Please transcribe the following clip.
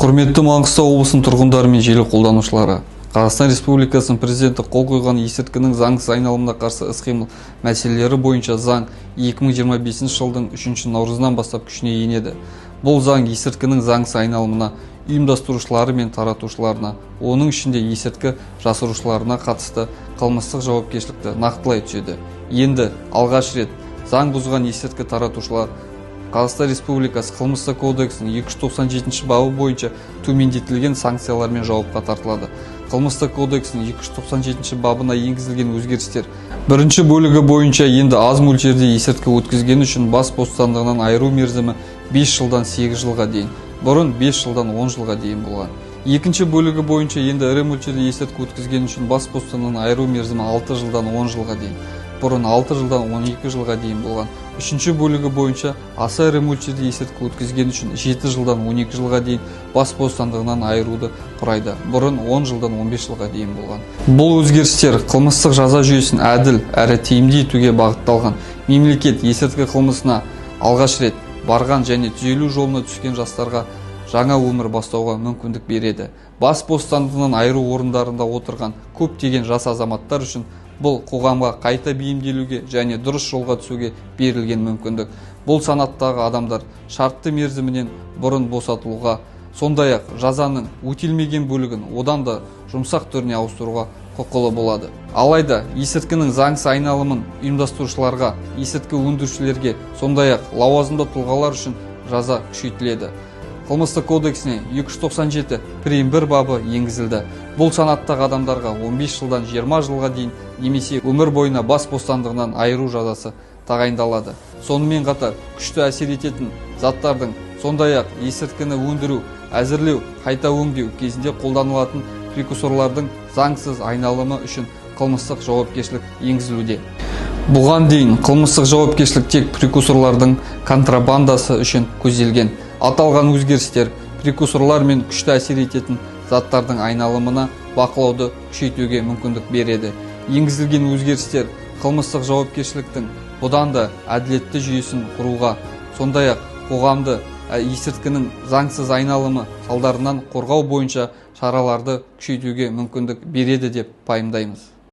Құрметті Маңғыстау облысының тұрғындары мен желі қолданушылары, Қазақстан Республикасының президенті қол қойған есірткінің заңсыз айналымына қарсы іс-қимыл мәселелері бойынша заң 2025 жылдың 3 наурызынан бастап күшіне енеді. Бұл заң есірткінің заңсыз айналымына, ұйымдастырушылары мен таратушыларына, оның ішінде есірткі жасырушыларына қатысты қылмыстық жауапкершілікті нақтылай түседі. Енді алғаш рет заң бұзған есірткі таратушылар Қазақстан Республикасы қылмыстық кодексінің 297 бабы бойынша төмендетілген санкциялармен жауапқа тартылады. Қылмыстық кодексінің 297 бабына енгізілген өзгерістер бірінші бөлігі бойынша енді аз мөлшерде есірткі өткізгені үшін бас бостандығынан айыру мерзімі 5 жылдан 8 жылға дейін, бұрын 5 жылдан 10 жылға дейін болған. Екінші бөлігі бойынша енді ірі мөлшерде есірткі өткізгені үшін бас бостандығынан айыру мерзімі 6 жылдан 10 жылға дейін, бұрын 6 жылдан 12 жылға дейін болған. Үшінші бөлігі бойынша аса ірі мөлшерде есірткі өткізген үшін 7 жылдан 12 жылға дейін бас бостандығынан айыруды құрайды, бұрын 10 жылдан 15 жылға дейін болған. Бұл өзгерістер қылмыстық жаза жүйесін әділ әрі тиімді етуге бағытталған. Мемлекет есірткі қылмысына алғаш рет барған және түзелу жолына түскен жастарға жаңа өмір бастауға мүмкіндік береді. Бас бостандығынан айыру орындарында отырған көптеген жас азаматтар үшін бұл қоғамға қайта бейімделуге және дұрыс жолға түсуге берілген мүмкіндік. Бұл санаттағы адамдар шартты мерзімінен бұрын босатылуға, сондай-ақ жазаның өтелмеген бөлігін одан да жұмсақ түріне ауыстыруға құқылы болады. Алайда есірткінің заңсыз айналымын ұйымдастырушыларға, есірткі өндірушілерге, сондай-ақ лауазымды тұлғалар үшін жаза күшейтіледі. Қылмыстық кодексіне 297 прим. 1 бабы енгізілді. Бұл санаттағы адамдарға 15 жылдан 20 жылға дейін немесе өмір бойына бас бостандығынан айыру жазасы тағайындалады. Сонымен қатар күшті әсер ететін заттардың, сондай-ақ есірткіні өндіру, әзірлеу, қайта өңдеу кезінде қолданылатын прекурсорлардың заңсыз айналымы үшін қылмыстық жауапкершілік енгізілуде. Бұған дейін қылмыстық жауапкершілік тек прекурсорлардың контрабандасы үшін көзделген. Аталған өзгерістер прекурсорлар мен күшті әсер ететін заттардың айналымына бақылауды күшейтуге мүмкіндік береді. Енгізілген өзгерістер қылмыстық жауапкершіліктің бұдан да әділетті жүйесін құруға, сондай-ақ қоғамды есірткінің заңсыз айналымы салдарынан қорғау бойынша шараларды күшейтуге мүмкіндік береді деп пайымдаймыз.